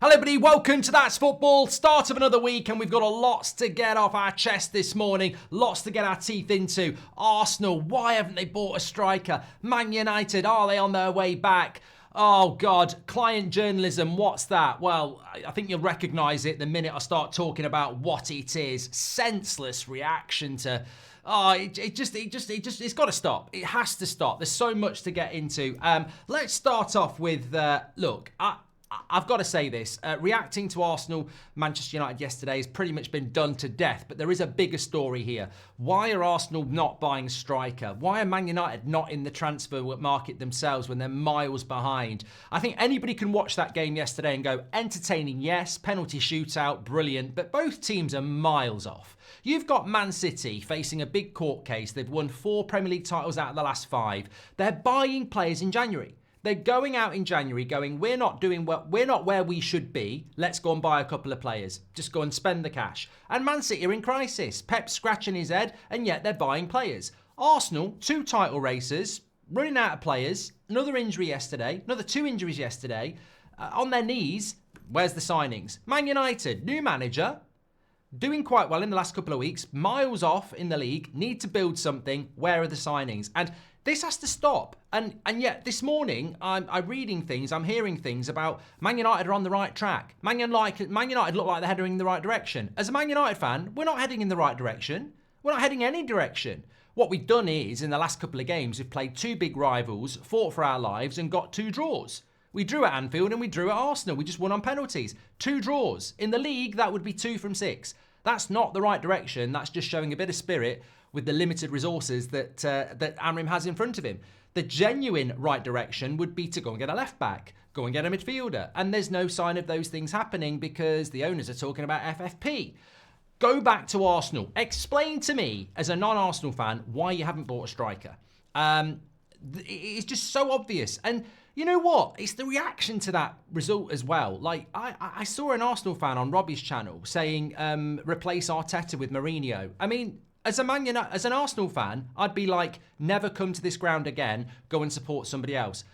Hello everybody, welcome to That's Football. Start of another week and we've got a lots to get off our chest this morning. Lots to get our teeth into. Arsenal, why haven't they bought a striker? Man United, are they on their way back? Oh God, client journalism, what's that? Well, I think you'll recognise it the minute I start talking about what it is. Senseless reaction to... it's got to stop. It has to stop. There's so much to get into. Let's start off with, I've got to say this. Reacting to Arsenal, Manchester United yesterday has pretty much been done to death. But there is a bigger story here. Why are Arsenal not buying a striker? Why are Man United not in the transfer market themselves when they're miles behind? I think anybody can watch that game yesterday and go, entertaining, yes, penalty shootout, brilliant. But both teams are miles off. You've got Man City facing a big court case. They've won 4 Premier League titles out of the last 5. They're buying players in January. They're going out in January going, we're not where we should be. Let's go and buy a couple of players. Just go and spend the cash. And Man City are in crisis. Pep's scratching his head, and yet they're buying players. Arsenal, 2 title races, running out of players. Another injury yesterday. Another 2 injuries yesterday. On their knees. Where's the signings? Man United, new manager. Doing quite well in the last couple of weeks. Miles off in the league. Need to build something. Where are the signings? And this has to stop. And yet this morning, I'm reading things, I'm hearing things about Man United are on the right track. Man United look like they're heading in the right direction. As a Man United fan, we're not heading in the right direction. We're not heading any direction. What we've done is, in the last couple of games, we've played 2 big rivals, fought for our lives and got 2 draws. We drew at Anfield and we drew at Arsenal. We just won on penalties. 2 draws. In the league, that would be 2 from 6. That's not the right direction. That's just showing a bit of spirit with the limited resources that Amrim has in front of him. The genuine right direction would be to go and get a left back, go and get a midfielder. And there's no sign of those things happening because the owners are talking about FFP. Go back to Arsenal. Explain to me, as a non-Arsenal fan, why you haven't bought a striker. It's just so obvious. And you know what? It's the reaction to that result as well. Like, I saw an Arsenal fan on Robbie's channel saying, replace Arteta with Mourinho. I mean, as an Arsenal fan, I'd be like, never come to this ground again, go and support somebody else.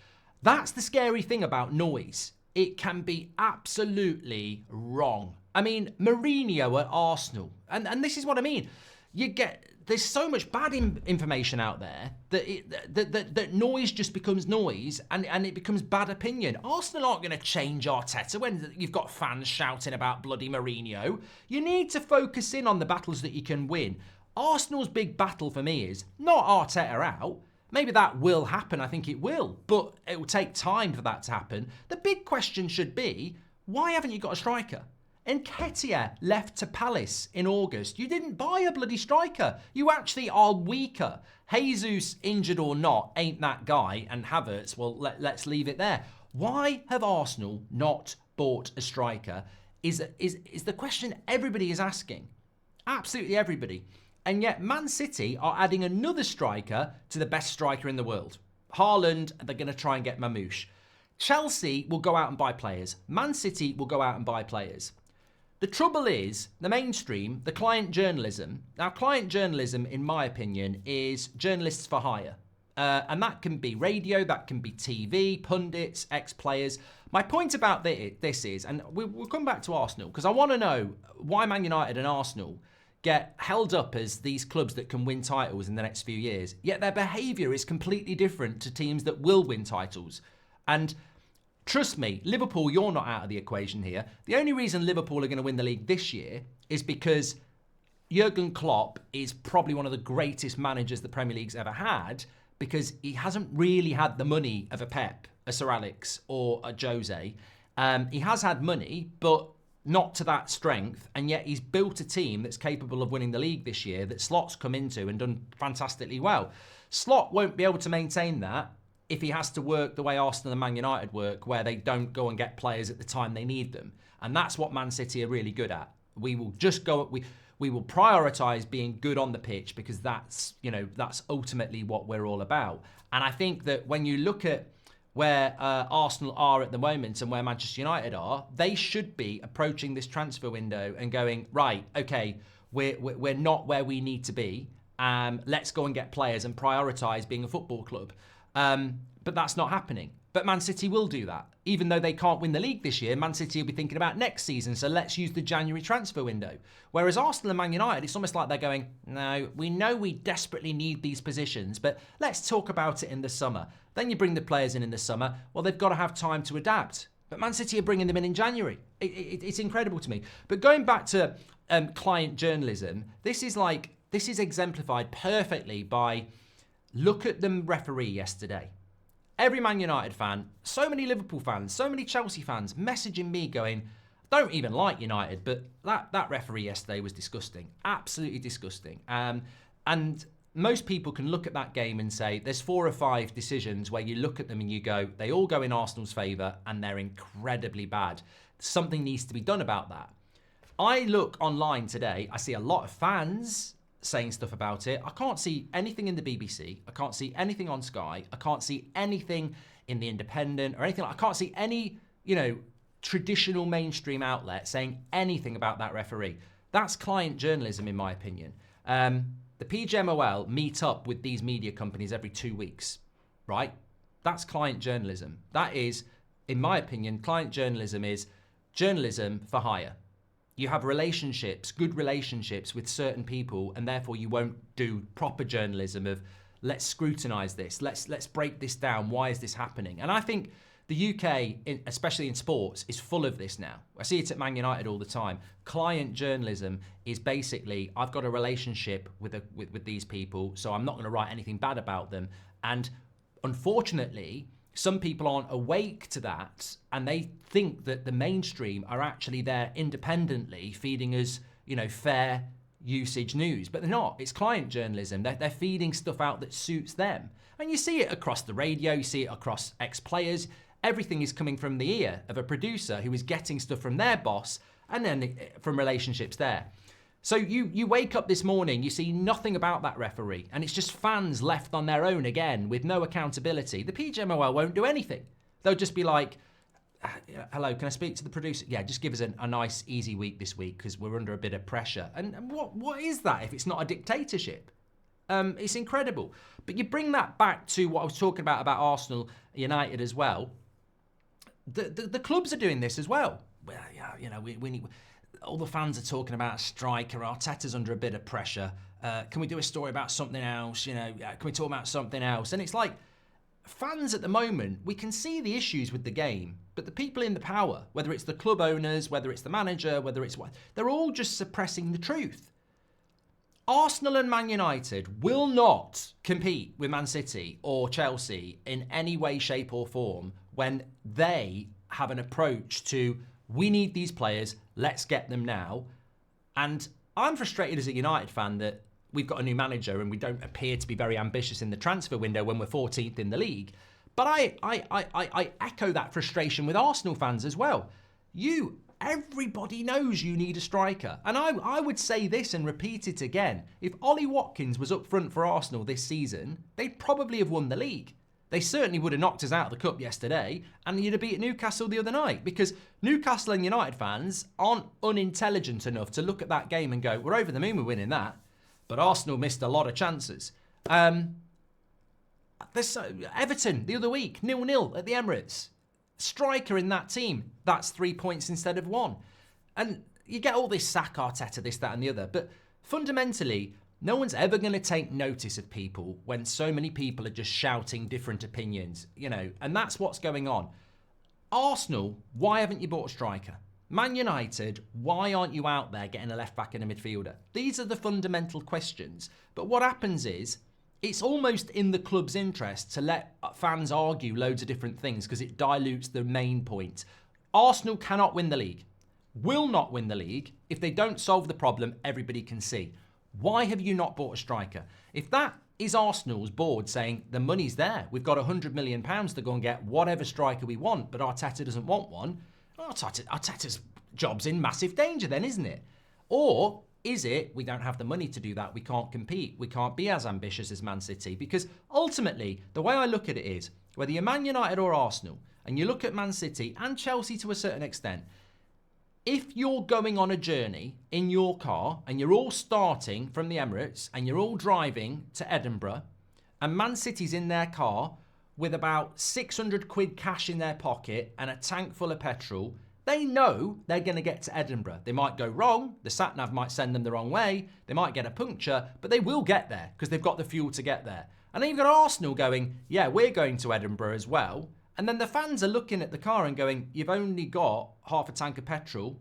That's the scary thing about noise. It can be absolutely wrong. I mean, Mourinho at Arsenal. And this is what I mean. There's so much bad information out there that noise just becomes noise and it becomes bad opinion. Arsenal aren't going to change Arteta when you've got fans shouting about bloody Mourinho. You need to focus in on the battles that you can win. Arsenal's big battle for me is not Arteta out. Maybe that will happen. I think it will. But it will take time for that to happen. The big question should be, why haven't you got a striker? Nketiah left to Palace in August. You didn't buy a bloody striker. You actually are weaker. Jesus, injured or not, ain't that guy. And Havertz, well, let's leave it there. Why have Arsenal not bought a striker is the question everybody is asking. Absolutely everybody. And yet Man City are adding another striker to the best striker in the world. Haaland, they're going to try and get Mamouche. Chelsea will go out and buy players. Man City will go out and buy players. The trouble is, the mainstream, the client journalism. Now, client journalism, in my opinion, is journalists for hire. And that can be radio, that can be TV, pundits, ex-players. My point about this is, and we'll come back to Arsenal, because I want to know why Man United and Arsenal get held up as these clubs that can win titles in the next few years. Yet their behaviour is completely different to teams that will win titles. And trust me, Liverpool, you're not out of the equation here. The only reason Liverpool are going to win the league this year is because Jurgen Klopp is probably one of the greatest managers the Premier League's ever had, because he hasn't really had the money of a Pep, a Sir Alex, or a Jose. He has had money, but not to that strength, and yet he's built a team that's capable of winning the league this year that Slot's come into and done fantastically well. Slot won't be able to maintain that if he has to work the way Arsenal and Man United work, where they don't go and get players at the time they need them. And that's what Man City are really good at. We will just go, we will prioritise being good on the pitch, because that's ultimately what we're all about. And I think that when you look at where Arsenal are at the moment and where Manchester United are, they should be approaching this transfer window and going, right, okay, we're not where we need to be. Let's go and get players and prioritise being a football club. But that's not happening. But Man City will do that. Even though they can't win the league this year, Man City will be thinking about next season, so let's use the January transfer window. Whereas Arsenal and Man United, it's almost like they're going, no, we know we desperately need these positions, but let's talk about it in the summer. Then you bring the players in the summer, well, they've got to have time to adapt. But Man City are bringing them in January. It's incredible to me. But going back to client journalism, this is exemplified perfectly by, look at the referee yesterday. Every Man United fan, so many Liverpool fans, so many Chelsea fans messaging me going, don't even like United, but that referee yesterday was disgusting. Absolutely disgusting. And most people can look at that game and say there's 4 or 5 decisions where you look at them and you go, they all go in Arsenal's favour and they're incredibly bad. Something needs to be done about that. I look online today, I see a lot of fans saying stuff about it. I can't see anything in the BBC. I can't see anything on Sky. I can't see anything in the Independent or anything. I can't see any, traditional mainstream outlet saying anything about that referee. That's client journalism, in my opinion. The PGMOL meet up with these media companies every 2 weeks, right? That's client journalism. That is, in my opinion, client journalism is journalism for hire. You have relationships, good relationships with certain people, and therefore you won't do proper journalism of, let's scrutinise this, let's break this down, why is this happening? And I think the UK, especially in sports, is full of this now. I see it at Man United all the time. Client journalism is basically, I've got a relationship with these people, so I'm not going to write anything bad about them. And unfortunately, some people aren't awake to that, and they think that the mainstream are actually there independently feeding us, fair usage news. But they're not. It's client journalism. They're feeding stuff out that suits them. And you see it across the radio, you see it across ex-players. Everything is coming from the ear of a producer who is getting stuff from their boss and then from relationships there. So you wake up this morning, you see nothing about that referee, and it's just fans left on their own again with no accountability. The PGMOL won't do anything. They'll just be like, hello, can I speak to the producer? Yeah, just give us a nice, easy week this week because we're under a bit of pressure. And what is that if it's not a dictatorship? It's incredible. But you bring that back to what I was talking about Arsenal United as well. The clubs are doing this as well. Well, we need... All the fans are talking about a striker. Arteta's under a bit of pressure. Can we do a story about something else? Can we talk about something else? And it's like, fans at the moment, we can see the issues with the game, but the people in the power, whether it's the club owners, whether it's the manager, whether it's what, they're all just suppressing the truth. Arsenal and Man United will not compete with Man City or Chelsea in any way, shape or form when they have an approach to, we need these players, let's get them now. And I'm frustrated as a United fan that we've got a new manager and we don't appear to be very ambitious in the transfer window when we're 14th in the league. But I echo that frustration with Arsenal fans as well. Everybody knows you need a striker. And I would say this and repeat it again. If Ollie Watkins was up front for Arsenal this season, they'd probably have won the league. They certainly would have knocked us out of the cup yesterday, and you'd have beat Newcastle the other night, because Newcastle and United fans aren't unintelligent enough to look at that game and go, we're over the moon, we're winning that. But Arsenal missed a lot of chances. There's Everton the other week, 0-0 at the Emirates. Striker in that team, that's 3 points instead of 1. And you get all this sack Arteta, this, that and the other, but fundamentally, no one's ever going to take notice of people when so many people are just shouting different opinions, and that's what's going on. Arsenal, why haven't you bought a striker? Man United, why aren't you out there getting a left back and a midfielder? These are the fundamental questions. But what happens is, it's almost in the club's interest to let fans argue loads of different things because it dilutes the main point. Arsenal cannot win the league, will not win the league. If they don't solve the problem, everybody can see. Why have you not bought a striker? If that is Arsenal's board saying the money's there, we've got £100 million to go and get whatever striker we want, but Arteta doesn't want one, Arteta's job's in massive danger then, isn't it? Or is it, we don't have the money to do that, we can't compete, we can't be as ambitious as Man City? Because ultimately, the way I look at it is, whether you're Man United or Arsenal, and you look at Man City and Chelsea to a certain extent, if you're going on a journey in your car and you're all starting from the Emirates and you're all driving to Edinburgh and Man City's in their car, with about 600 quid cash in their pocket and a tank full of petrol, they know they're going to get to Edinburgh. They might go wrong, the sat-nav might send them the wrong way, they might get a puncture, but they will get there because they've got the fuel to get there. And then you've got Arsenal going, yeah, we're going to Edinburgh as well. And then the fans are looking at the car and going, you've only got half a tank of petrol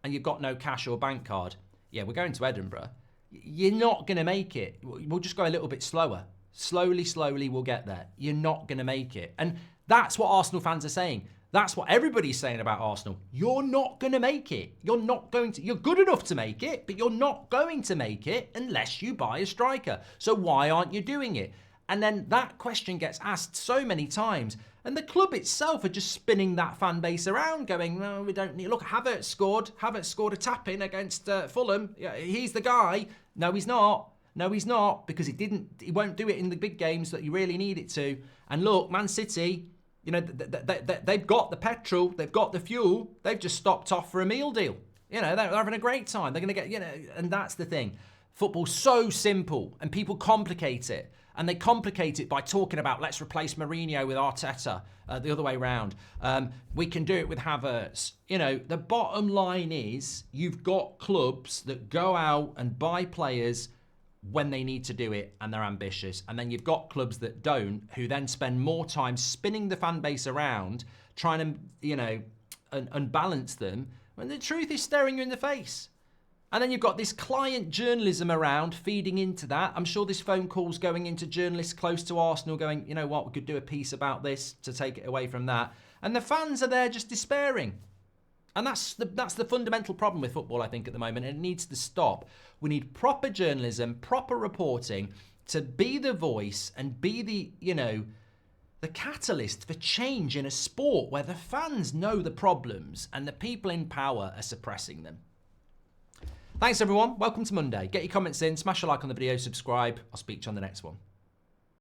and you've got no cash or bank card. Yeah, we're going to Edinburgh. You're not going to make it. We'll just go a little bit slower. Slowly, we'll get there. You're not going to make it. And that's what Arsenal fans are saying. That's what everybody's saying about Arsenal. You're not going to make it. You're good enough to make it, but you're not going to make it unless you buy a striker. So why aren't you doing it? And then that question gets asked so many times. And the club itself are just spinning that fan base around, going, no, we don't need... Look, Havertz scored a tap-in against Fulham. Yeah, he's the guy. No, he's not. Because he won't do it in the big games that you really need it to. And look, Man City... You know, they've got the petrol, they've got the fuel, they've just stopped off for a meal deal. You know, they're having a great time. They're going to get, and that's the thing. Football's so simple and people complicate it. And they complicate it by talking about, let's replace Mourinho with Arteta, the other way around. We can do it with Havertz. You know, the bottom line is you've got clubs that go out and buy players when they need to do it and they're ambitious. And then you've got clubs that don't, who then spend more time spinning the fan base around, trying to, unbalance them, when the truth is staring you in the face. And then you've got this client journalism around feeding into that. I'm sure this phone call's going into journalists close to Arsenal going, you know what, we could do a piece about this to take it away from that. And the fans are there just despairing. And that's the fundamental problem with football, I think, at the moment. And it needs to stop. We need proper journalism, proper reporting to be the voice and be the catalyst for change in a sport where the fans know the problems and the people in power are suppressing them. Thanks, everyone. Welcome to Monday. Get your comments in, smash a like on the video, subscribe. I'll speak to you on the next one.